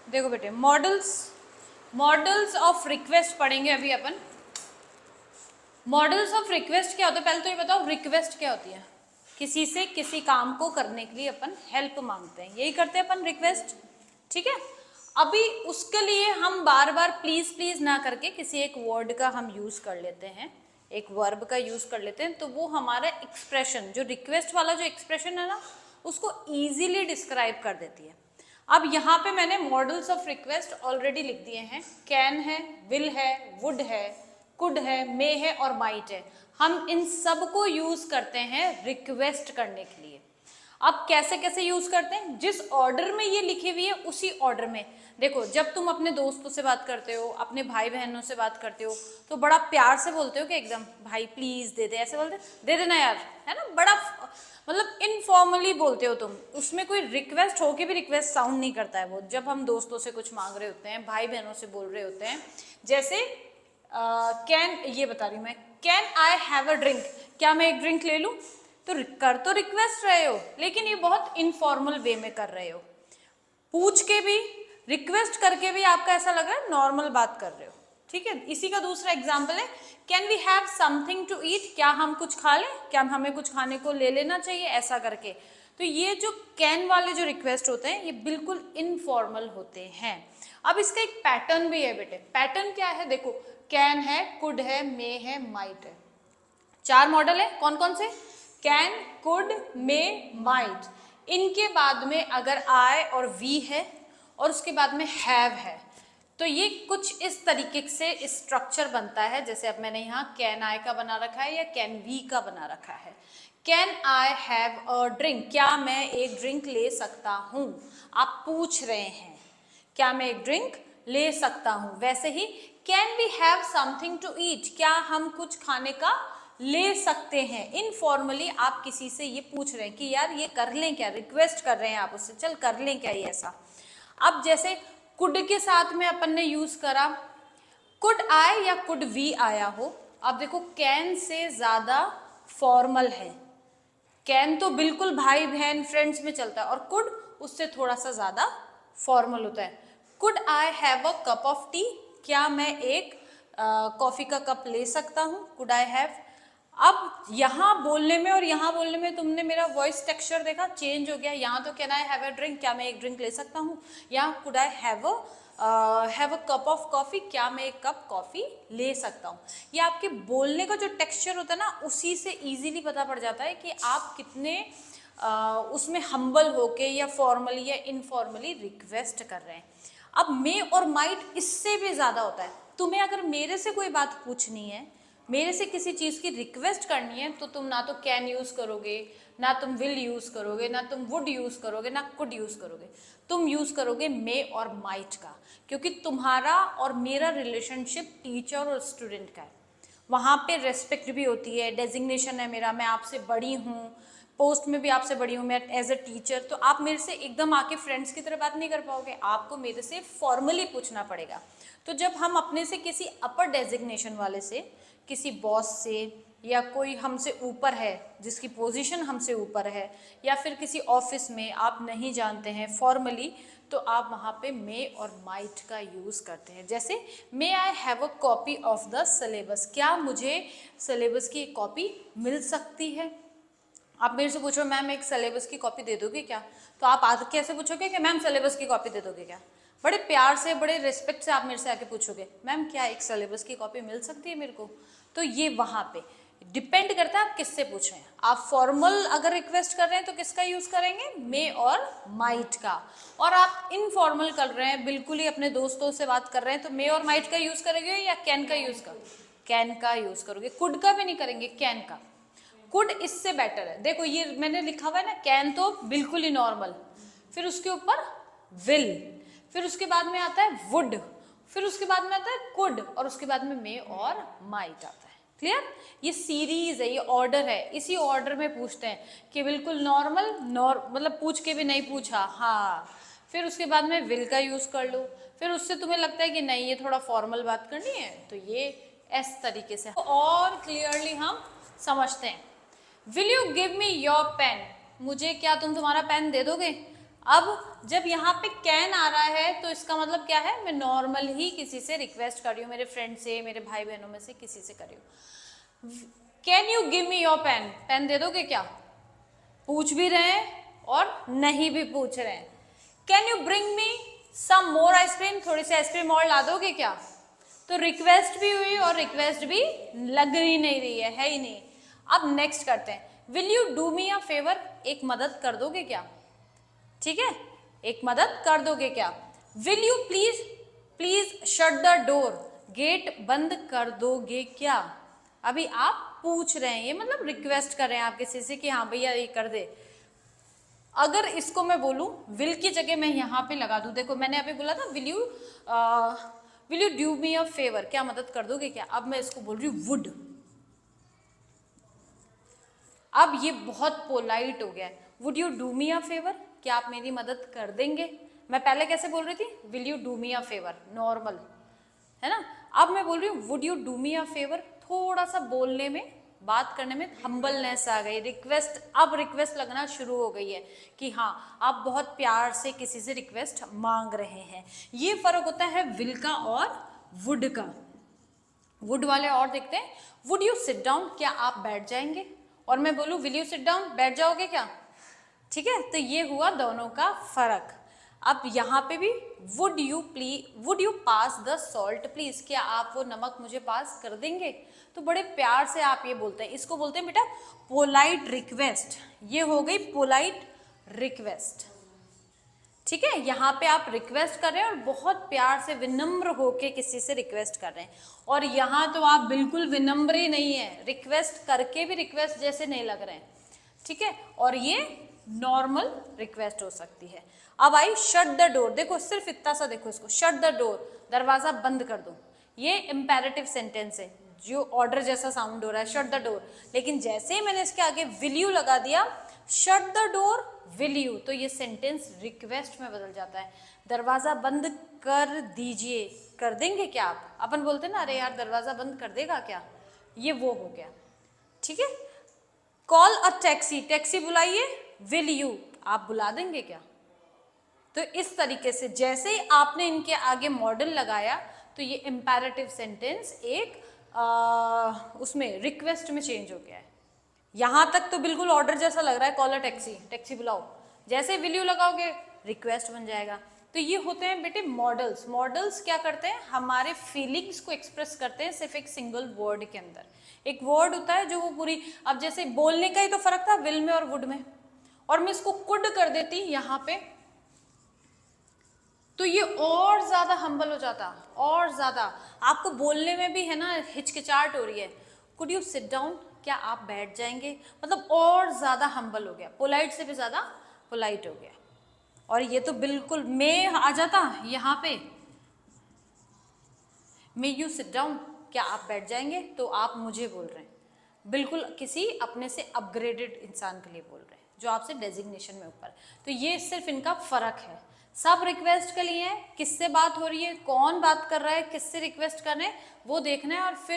देखो बेटे, models of request पढ़ेंगे अभी अपन। मॉडल्स ऑफ रिक्वेस्ट क्या होता है, पहले तो ये बताओ रिक्वेस्ट क्या होती है। किसी से किसी काम को करने के लिए अपन हेल्प मांगते हैं, यही करते हैं अपन रिक्वेस्ट, ठीक है। अभी उसके लिए हम बार बार प्लीज प्लीज ना करके किसी एक वर्ड का हम यूज कर लेते हैं, एक वर्ब का यूज कर लेते हैं, तो वो हमारा एक्सप्रेशन, जो रिक्वेस्ट वाला जो एक्सप्रेशन है ना, उसको इजीली डिस्क्राइब कर देती है। अब यहाँ पे मैंने मॉडल्स ऑफ रिक्वेस्ट ऑलरेडी लिख दिए हैं। कैन है, विल है, वुड है, कुड है, मे है और माइट है। हम इन सब को यूज करते हैं रिक्वेस्ट करने के लिए। अब कैसे कैसे यूज करते हैं, जिस ऑर्डर में ये लिखी हुई है उसी ऑर्डर में। देखो, जब तुम अपने दोस्तों से बात करते हो, अपने भाई बहनों से बात करते हो, तो बड़ा प्यार से बोलते हो कि एकदम भाई प्लीज दे दे, ऐसे बोलते दे देना यार, है ना, बड़ा मतलब इनफॉर्मली बोलते हो तुम। उसमें कोई रिक्वेस्ट हो के भी रिक्वेस्ट साउंड नहीं करता है वो। जब हम दोस्तों से कुछ मांग रहे होते हैं, भाई बहनों से बोल रहे होते हैं, जैसे कैन, ये बता रही हूँ मैं, can I have a drink, क्या मैं एक ड्रिंक ले लूं, तो कर तो रिक्वेस्ट रहे हो, लेकिन ये बहुत इनफॉर्मल वे में कर रहे हो। पूछ के भी, रिक्वेस्ट करके भी आपका ऐसा लग रहा है नॉर्मल बात कर रहे हो, ठीक है। इसी का दूसरा एग्जाम्पल है, can we have something to eat, क्या हम कुछ खा लें, क्या हमें कुछ खाने को ले लेना चाहिए, ऐसा करके। तो ये जो कैन वाले जो रिक्वेस्ट होते हैं, ये बिल्कुल इनफॉर्मल होते हैं। अब इसका एक पैटर्न भी है बेटे। पैटर्न क्या है, देखो, कैन है, कुड है, मे है, माइट है। चार मॉडल है, कौन कौन से, कैन, कुड, मे, माइट। इनके बाद में अगर आई और वी है और उसके बाद में हैव है, तो ये कुछ इस तरीके से स्ट्रक्चर बनता है। जैसे अब मैंने यहाँ कैन आई का बना रखा है या कैन वी का बना रखा है। Can I have a drink, क्या मैं एक ड्रिंक ले सकता हूँ। आप पूछ रहे हैं क्या मैं एक ड्रिंक ले सकता हूँ। वैसे ही can we have something to eat, क्या हम कुछ खाने का ले सकते हैं। इनफॉर्मली आप किसी से ये पूछ रहे हैं कि यार ये कर लें क्या, रिक्वेस्ट कर रहे हैं आप उससे, चल कर लें क्या ये ऐसा। अब जैसे कुड के साथ में अपन ने यूज करा, कुड आई या कुड वी आया हो। अब देखो, कैन से ज्यादा फॉर्मल है, कैन तो बिल्कुल भाई बहन फ्रेंड्स में चलता है, और कुड उससे थोड़ा सा ज्यादा फॉर्मल होता है। Could I have a cup of T, क्या मैं एक कॉफी का कप ले सकता हूँ, कुड आई हैव। अब यहाँ बोलने में और यहाँ बोलने में तुमने मेरा वॉइस टेक्सचर देखा, चेंज हो गया। यहाँ तो can I have a drink, क्या मैं एक ड्रिंक ले सकता हूँ। यहाँ could I have a cup of coffee, क्या मैं एक कप कॉफी ले सकता हूँ। ये आपके बोलने का जो टेक्सचर होता है ना, उसी से इजीली पता पड़ जाता है कि आप कितने उसमें हम्बल होके या फॉर्मली या इनफॉर्मली रिक्वेस्ट कर रहे हैं। अब मे और माइट इससे भी ज्यादा होता है। तुम्हें अगर मेरे से कोई बात पूछनी है, मेरे से किसी चीज की रिक्वेस्ट करनी है, तो तुम ना तो कैन यूज करोगे, ना तुम विल यूज करोगे, ना तुम वुड यूज करोगे, ना कुड यूज करोगे। तुम यूज करोगे मे और माइट का, क्योंकि तुम्हारा और मेरा रिलेशनशिप टीचर और स्टूडेंट का है। वहाँ पे रेस्पेक्ट भी होती है, डेजिग्नेशन है मेरा, मैं आपसे बड़ी हूँ, पोस्ट में भी आपसे बड़ी हूँ मैं एज अ टीचर। तो आप मेरे से एकदम आके फ्रेंड्स की तरह बात नहीं कर पाओगे, आपको मेरे से फॉर्मली पूछना पड़ेगा। तो जब हम अपने से किसी अपर डेजिग्नेशन वाले से, किसी बॉस से, या कोई हमसे ऊपर है जिसकी पोजीशन हमसे ऊपर है, या फिर किसी ऑफिस में आप नहीं जानते हैं फॉर्मली, तो आप वहाँ पे मे और माइट का यूज़ करते हैं। जैसे may I have a copy of the syllabus, क्या मुझे सिलेबस की एक कॉपी मिल सकती है। आप मेरे से पूछो मैम एक सिलेबस की कॉपी दे दोगे क्या, तो आप आके कैसे पूछोगे कि मैम सिलेबस की कॉपी दे दोगे क्या। बड़े प्यार से, बड़े रिस्पेक्ट से आप मेरे से आके पूछोगे मैम क्या एक सिलेबस की कॉपी मिल सकती है मेरे को। तो ये वहाँ पे डिपेंड करता है आप किससे पूछ रहे हैं। आप फॉर्मल अगर रिक्वेस्ट कर रहे हैं तो किसका यूज करेंगे, मे और माइट का। और आप इनफॉर्मल कर रहे हैं, बिल्कुल ही अपने दोस्तों से बात कर रहे हैं, तो मे और माइट का यूज करेंगे या कैन का यूज कर, कैन का यूज करोगे। कुड का भी नहीं करेंगे, कैन का। कुड इससे बेटर है। देखो ये मैंने लिखा हुआ है ना, कैन तो बिल्कुल ही नॉर्मल, फिर उसके ऊपर विल, फिर उसके बाद में आता है वुड, फिर उसके बाद में आता है कुड, और उसके बाद में मे और माइट आता है। क्लियर, ये सीरीज है, ये ऑर्डर है, इसी ऑर्डर में पूछते हैं कि बिल्कुल नॉर्मल, मतलब पूछ के भी नहीं पूछा, हाँ, फिर उसके बाद में विल का यूज कर लो। फिर उससे तुम्हें लगता है कि नहीं ये थोड़ा फॉर्मल बात करनी है, तो ये इस तरीके से और क्लियरली हम समझते हैं। Will you give me your pen, मुझे क्या तुम तुम्हारा पेन दे दोगे। अब जब यहाँ पे कैन आ रहा है तो इसका मतलब क्या है, मैं नॉर्मल ही किसी से रिक्वेस्ट कर रही हूँ, मेरे फ्रेंड से, मेरे भाई बहनों में से किसी से कर रही हूँ। Can you give me your pen, pen दे दोगे क्या, पूछ भी रहे हैं और नहीं भी पूछ रहे हैं। Can you bring me some more ice cream, थोड़ी सी आइसक्रीम और ला दोगे क्या। तो रिक्वेस्ट भी हुई और रिक्वेस्ट भी लग ही नहीं रही है ही नहीं। अब नेक्स्ट करते हैं, will you do me a favour, एक मदद कर दोगे क्या, ठीक है, एक मदद कर दोगे क्या। Will you please please shut the door, gate बंद कर दोगे क्या। अभी आप पूछ रहे हैं, ये मतलब रिक्वेस्ट कर रहे हैं आप किसी से कि हाँ भैया ये कर दे। अगर इसको मैं बोलूं विल की जगह मैं यहाँ पे लगा दूं, देखो मैंने अभी बोला था will you do me a favour, क्या मदद कर दोगे क्या। अब मैं इसको बोल रही हूँ वुड। अब ये बहुत पोलाइट हो गया है, would you do me a favour, क्या आप मेरी मदद कर देंगे। मैं पहले कैसे बोल रही थी, will you do me a favour, normal है ना। अब मैं बोल रही हूँ would you do me a favour, थोड़ा सा बोलने में, बात करने में हम्बलनेस आ गई, रिक्वेस्ट, अब रिक्वेस्ट लगना शुरू हो गई है कि हाँ आप बहुत प्यार से किसी से रिक्वेस्ट मांग रहे हैं। ये फर्क होता है विल का और वुड का। वुड वाले और देखते हैं, वुड यू सिट डाउन, क्या आप बैठ जाएंगे, और मैं बोलूँ विल यू सिट डाउन, बैठ जाओगे क्या, ठीक है। तो ये हुआ दोनों का फर्क। अब यहाँ पे भी would you pass the salt please, क्या आप वो नमक मुझे पास कर देंगे। तो बड़े प्यार से आप ये बोलते हैं, इसको बोलते हैं बेटा पोलाइट रिक्वेस्ट। ये हो गई पोलाइट रिक्वेस्ट, ठीक है। यहाँ पे आप रिक्वेस्ट कर रहे हैं और बहुत प्यार से विनम्र होके किसी से रिक्वेस्ट कर रहे हैं, और यहाँ तो आप बिल्कुल विनम्र ही नहीं है, रिक्वेस्ट करके भी रिक्वेस्ट जैसे नहीं लग रहे हैं, ठीक है। और ये नॉर्मल रिक्वेस्ट हो सकती है। अब आई शट द डोर, देखो सिर्फ इतना सा देखो इसको, शट द डोर, दरवाजा बंद कर दो। ये इंपेरेटिव सेंटेंस है, जो ऑर्डर जैसा साउंड हो रहा है, शट द डोर। लेकिन जैसे ही मैंने इसके आगे विल यू लगा दिया, shut the door will you, तो ये सेंटेंस रिक्वेस्ट में बदल जाता है। दरवाजा बंद कर दीजिए, कर देंगे क्या आप, अपन बोलते ना अरे यार दरवाजा बंद कर देगा क्या, ये वो हो गया, ठीक है। कॉल अ टैक्सी, टैक्सी बुलाइए, विल यू, आप बुला देंगे क्या। तो इस तरीके से जैसे ही आपने इनके आगे मॉडल लगाया तो ये इंपेरेटिव सेंटेंस एक उसमें रिक्वेस्ट में चेंज हो गया है। यहां तक तो बिल्कुल ऑर्डर जैसा लग रहा है, कॉल अ टैक्सी, टैक्सी बुलाओ, जैसे विल यू लगाओगे रिक्वेस्ट बन जाएगा। तो ये होते हैं बेटे मॉडल्स। मॉडल्स क्या करते हैं, हमारे फीलिंग्स को एक्सप्रेस करते हैं सिर्फ एक सिंगल वर्ड के अंदर। एक वर्ड होता है जो वो पूरी, अब जैसे बोलने का ही तो फर्क था विल में और वुड में, और मैं इसको कुड कर देती यहाँ पे, तो ये और ज्यादा हम्बल हो जाता, और ज्यादा आपको बोलने में भी है ना हिचकिचाहट हो रही है। कुड यू सिट डाउन, क्या आप बैठ जाएंगे, मतलब और ज्यादा हम्बल हो गया, पोलाइट से भी ज्यादा पोलाइट हो गया। और ये तो बिल्कुल मैं आ जाता यहाँ पे, मे यू सिट डाउन, क्या आप बैठ जाएंगे, तो आप मुझे बोल रहे हैं, बिल्कुल किसी अपने से अपग्रेडेड इंसान के लिए बोल रहे हैं जो आपसे डेजिग्नेशन में ऊपर। तो ये सिर्फ इनका फर्क है। सब रिक्वेस्ट के लिए है, किससे बात हो रही है, कौन बात कर रहा है, किससे रिक्वेस्ट कर रहे हैं वो देखना है, और फिर